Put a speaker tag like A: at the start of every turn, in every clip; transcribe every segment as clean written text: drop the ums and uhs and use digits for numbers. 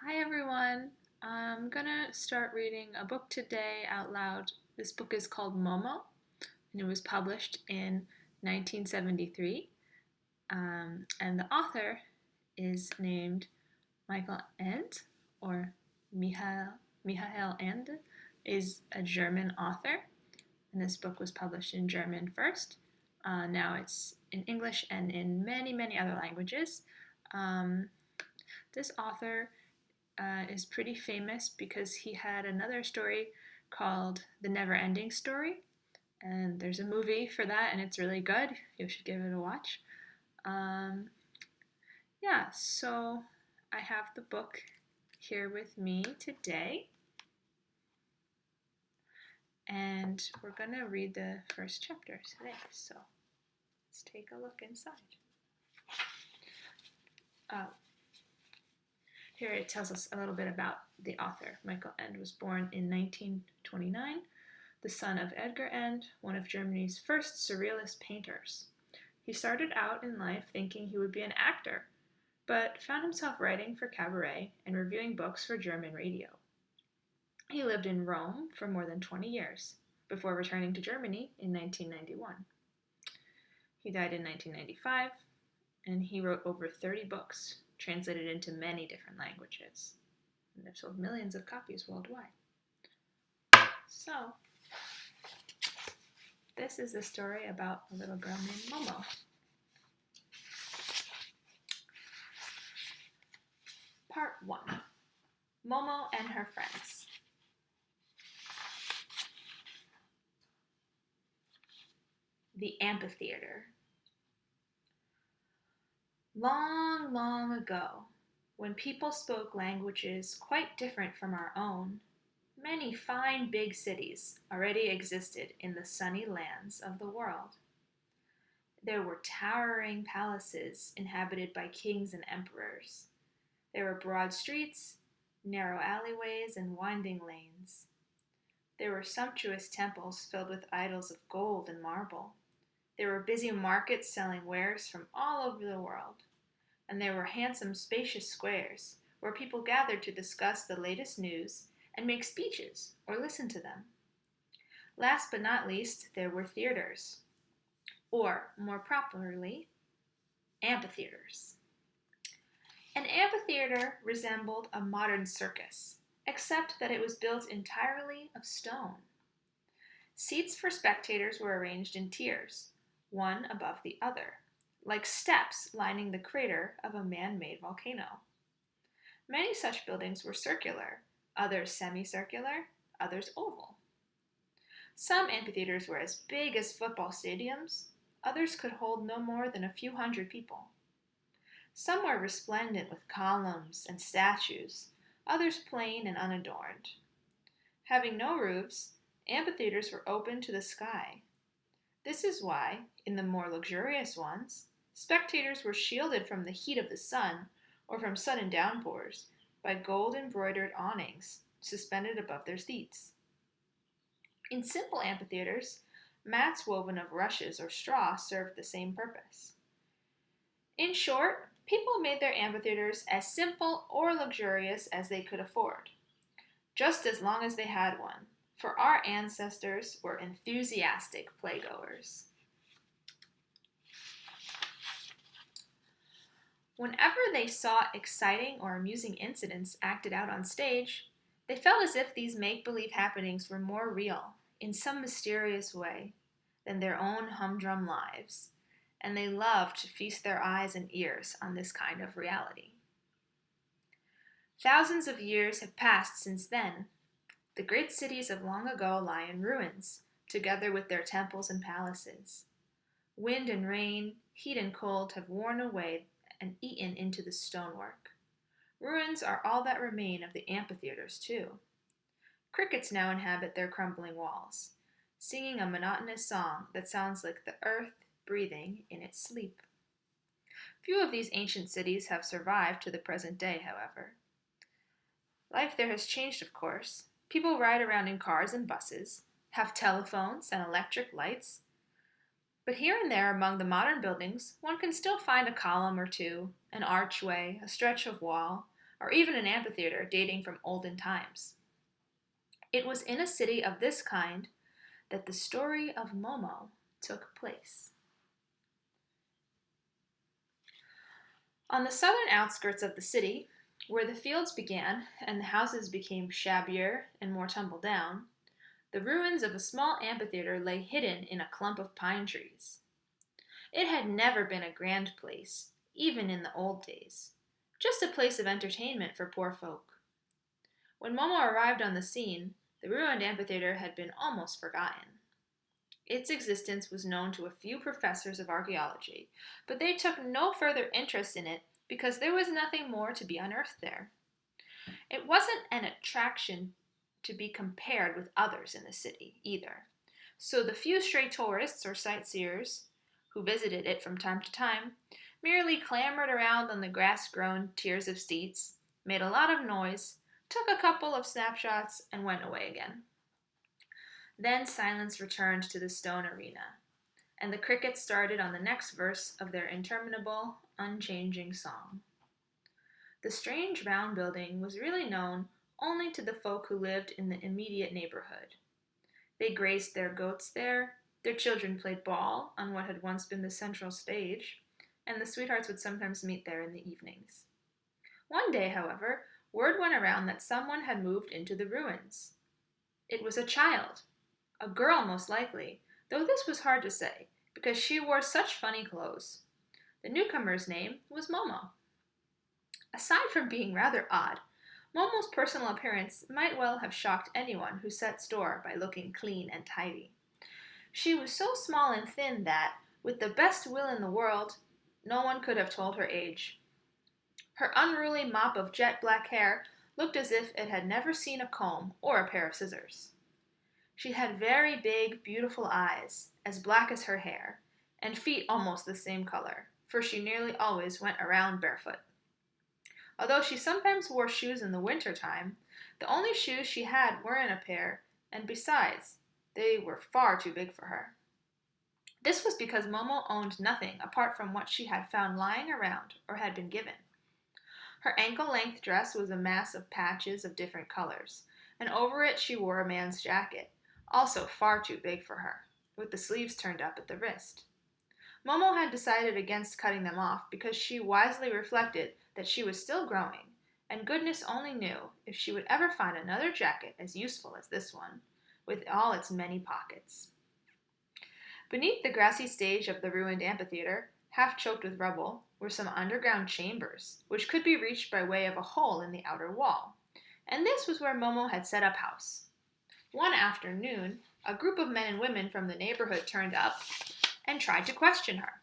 A: Hi everyone. I'm gonna start reading a book today out loud. This book is called Momo and it was published in 1973. And the author is named Michael Ende or Michael Ende is a German author. And this book was published in German first. Now it's in English and in many, many other languages. Um, this author is pretty famous because he had another story called The Neverending Story, and there's a movie for that, and it's really good. You should give it a watch. Um, yeah, so I have the book here with me today, and we're gonna read the first chapter today. So let's take a look inside. Uh, Here it tells us a little bit about the author. Michael Ende was born in 1929, the son of Edgar Ende, one of Germany's first surrealist painters. He started out in life thinking he would be an actor, but found himself writing for cabaret and reviewing books for German radio. He lived in Rome for more than 20 years before returning to Germany in 1991. He died in 1995, and he wrote over 30 books, translated into many different languages. And they've sold millions of copies worldwide. So, this is the story about a little girl named Momo. Part 1. Momo and her friends. The Amphitheater. Long, long ago, when people spoke languages quite different from our own, many fine big cities already existed in the sunny lands of the world. There were towering palaces inhabited by kings and emperors. There were broad streets, narrow alleyways, and winding lanes. There were sumptuous temples filled with idols of gold and marble. There were busy markets selling wares from all over the world. And there were handsome, spacious squares where people gathered to discuss the latest news and make speeches or listen to them. Last but not least, there were theaters, or more properly, amphitheaters. An amphitheater resembled a modern circus, except that it was built entirely of stone. Seats for spectators were arranged in tiers, one above the other, like steps lining the crater of a man-made volcano. Many such buildings were circular, others semicircular, others oval. Some amphitheaters were as big as football stadiums, others could hold no more than a few hundred people. Some were resplendent with columns and statues, others plain and unadorned. Having no roofs, amphitheaters were open to the sky. This is why, in the more luxurious ones, spectators were shielded from the heat of the sun or from sudden downpours by gold-embroidered awnings suspended above their seats. In simple amphitheaters, mats woven of rushes or straw served the same purpose. In short, people made their amphitheaters as simple or luxurious as they could afford, just as long as they had one, for our ancestors were enthusiastic playgoers. Whenever they saw exciting or amusing incidents acted out on stage, they felt as if these make-believe happenings were more real, in some mysterious way, than their own humdrum lives, and they loved to feast their eyes and ears on this kind of reality. Thousands of years have passed since then. The great cities of long ago lie in ruins, together with their temples and palaces. Wind and rain, heat and cold have worn away and eaten into the stonework. Ruins are all that remain of the amphitheaters, too. Crickets now inhabit their crumbling walls, singing a monotonous song that sounds like the earth breathing in its sleep. Few of these ancient cities have survived to the present day, however. Life there has changed, of course. People ride around in cars and buses, have telephones and electric lights. But here and there among the modern buildings, one can still find a column or two, an archway, a stretch of wall, or even an amphitheater dating from olden times. It was in a city of this kind that the story of Momo took place. On the southern outskirts of the city, where the fields began and the houses became shabbier and more tumble down, the ruins of a small amphitheater lay hidden in a clump of pine trees. It had never been a grand place, even in the old days, just a place of entertainment for poor folk. When Momo arrived on the scene, the ruined amphitheater had been almost forgotten. Its existence was known to a few professors of archaeology, but they took no further interest in it because there was nothing more to be unearthed there. It wasn't an attraction to be compared with others in the city, either. So the few stray tourists or sightseers who visited it from time to time merely clambered around on the grass-grown tiers of seats, made a lot of noise, took a couple of snapshots, and went away again. Then silence returned to the stone arena, and the crickets started on the next verse of their interminable, unchanging song. The strange round building was really known only to the folk who lived in the immediate neighborhood. They grazed their goats there, their children played ball on what had once been the central stage, and the sweethearts would sometimes meet there in the evenings. One day, however, word went around that someone had moved into the ruins. It was a child, a girl most likely, though this was hard to say, because she wore such funny clothes. The newcomer's name was Momo. Aside from being rather odd, Momo's personal appearance might well have shocked anyone who set store by looking clean and tidy. She was so small and thin that, with the best will in the world, no one could have told her age. Her unruly mop of jet black hair looked as if it had never seen a comb or a pair of scissors. She had very big, beautiful eyes, as black as her hair, and feet almost the same color, for she nearly always went around barefoot. Although she sometimes wore shoes in the winter time, the only shoes she had weren't a pair, and besides, they were far too big for her. This was because Momo owned nothing apart from what she had found lying around or had been given. Her ankle-length dress was a mass of patches of different colors, and over it she wore a man's jacket, also far too big for her, with the sleeves turned up at the wrist. Momo had decided against cutting them off because she wisely reflected that she was still growing, and goodness only knew if she would ever find another jacket as useful as this one, with all its many pockets. Beneath the grassy stage of the ruined amphitheater, half choked with rubble, were some underground chambers, which could be reached by way of a hole in the outer wall, and this was where Momo had set up house. One afternoon, a group of men and women from the neighborhood turned up and tried to question her.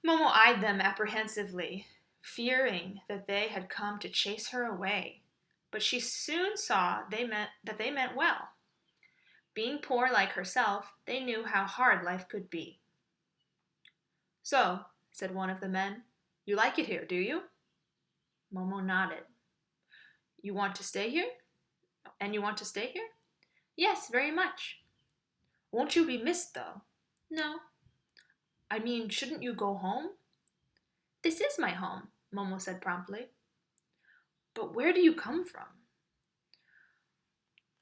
A: Momo eyed them apprehensively, fearing that they had come to chase her away, but she soon saw that they meant well. Being poor like herself, they knew how hard life could be. "So," said one of the men, "you like it here, do you?" Momo nodded. "You want to stay here? And you want to stay here?" "Yes, very much." "Won't you be missed, though?" "No." "I mean, shouldn't you go home?" "This is my home," Momo said promptly. "But where do you come from?"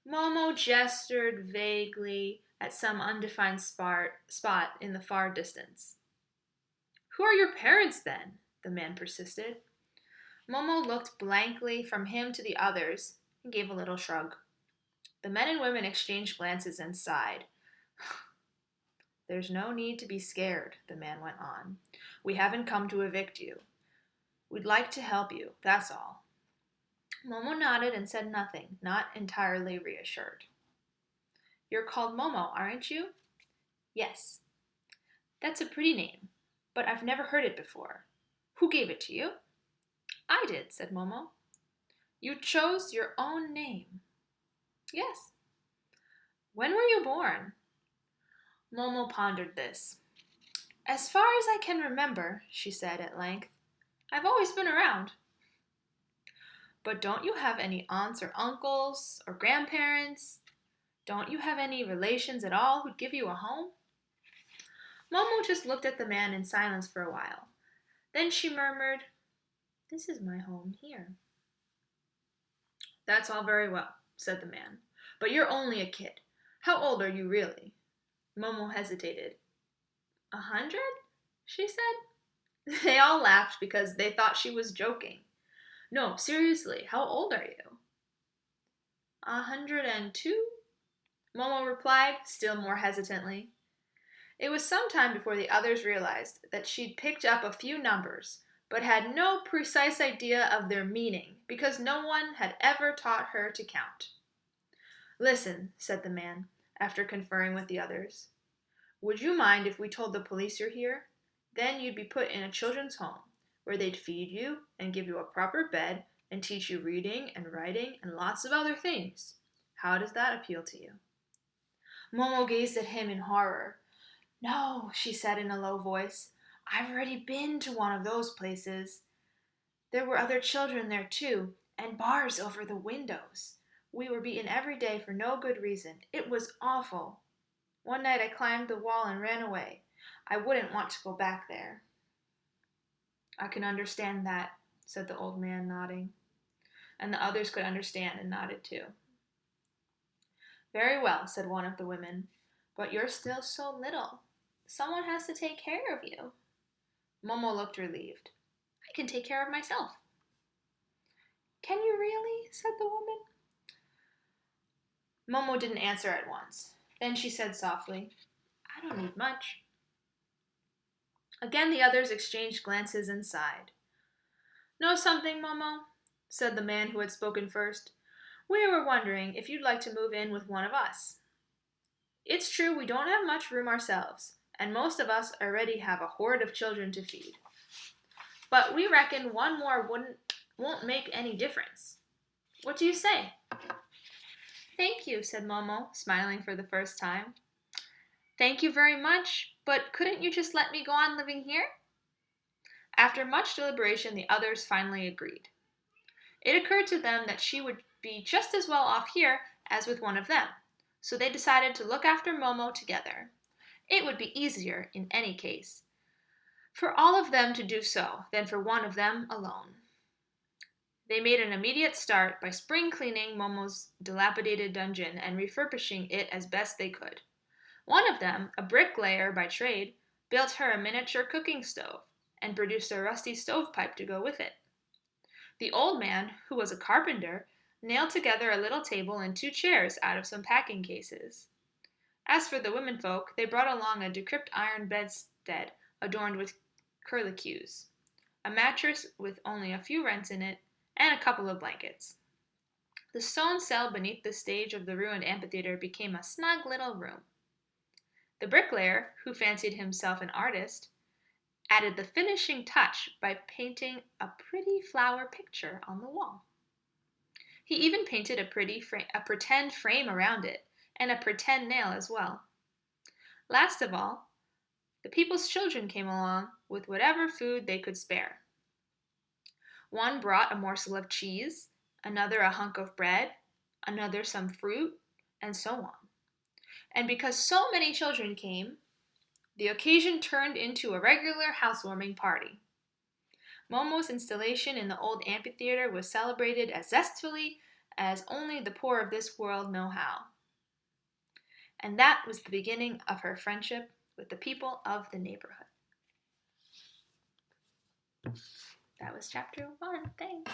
A: Momo gestured vaguely at some undefined spot in the far distance. "Who are your parents, then?" the man persisted. Momo looked blankly from him to the others and gave a little shrug. The men and women exchanged glances and sighed. "There's no need to be scared," the man went on. "We haven't come to evict you. We'd like to help you, that's all." Momo nodded and said nothing, not entirely reassured. "You're called Momo, aren't you?" "Yes." "That's a pretty name, but I've never heard it before. Who gave it to you?" "I did," said Momo. "You chose your own name?" "Yes." "When were you born?" Momo pondered this. "As far as I can remember," she said at length, "I've always been around." "But don't you have any aunts or uncles or grandparents? Don't you have any relations at all who'd give you a home?" Momo just looked at the man in silence for a while. Then she murmured, This is my home here." "That's all very well," said the man, "but you're only a kid. How old are you really?" Momo hesitated. "100?" she said. They all laughed because they thought she was joking. "No, seriously, how old are you?" 102? Momo replied, still more hesitantly. It was some time before the others realized that she'd picked up a few numbers, but had no precise idea of their meaning because no one had ever taught her to count. "Listen," said the man, after conferring with the others. "Would you mind if we told the police you're here? Then you'd be put in a children's home, where they'd feed you and give you a proper bed and teach you reading and writing and lots of other things. How does that appeal to you?" Momo gazed at him in horror. "No," she said in a low voice. "I've already been to one of those places. There were other children there too, and bars over the windows. We were beaten every day for no good reason. It was awful. One night I climbed the wall and ran away. I wouldn't want to go back there." "I can understand that," said the old man, nodding. And the others could understand and nodded too. "Very well," said one of the women, "but you're still so little. Someone has to take care of you." Momo looked relieved. "I can take care of myself." "Can you really?" said the woman. Momo didn't answer at once. Then she said softly, "I don't need much." Again the others exchanged glances and sighed. "Know something, Momo?" said the man who had spoken first. "We were wondering if you'd like to move in with one of us. It's true we don't have much room ourselves, and most of us already have a horde of children to feed. But we reckon one more won't make any difference. What do you say?" "Thank you," said Momo, smiling for the first time. "Thank you very much, but couldn't you just let me go on living here?" After much deliberation, the others finally agreed. It occurred to them that she would be just as well off here as with one of them, so they decided to look after Momo together. It would be easier, in any case, for all of them to do so than for one of them alone. They made an immediate start by spring cleaning Momo's dilapidated dungeon and refurbishing it as best they could. One of them, a bricklayer by trade, built her a miniature cooking stove and produced a rusty stovepipe to go with it. The old man, who was a carpenter, nailed together a little table and 2 chairs out of some packing cases. As for the womenfolk, they brought along a decrepit iron bedstead adorned with curlicues, a mattress with only a few rents in it, and a couple of blankets. The stone cell beneath the stage of the ruined amphitheater became a snug little room. The bricklayer, who fancied himself an artist, added the finishing touch by painting a pretty flower picture on the wall. He even painted a pretend frame around it, and a pretend nail as well. Last of all, the people's children came along with whatever food they could spare. One brought a morsel of cheese, another a hunk of bread, another some fruit, and so on. And because so many children came, the occasion turned into a regular housewarming party. Momo's installation in the old amphitheater was celebrated as zestfully as only the poor of this world know how. And that was the beginning of her friendship with the people of the neighborhood. That was chapter 1. Thanks.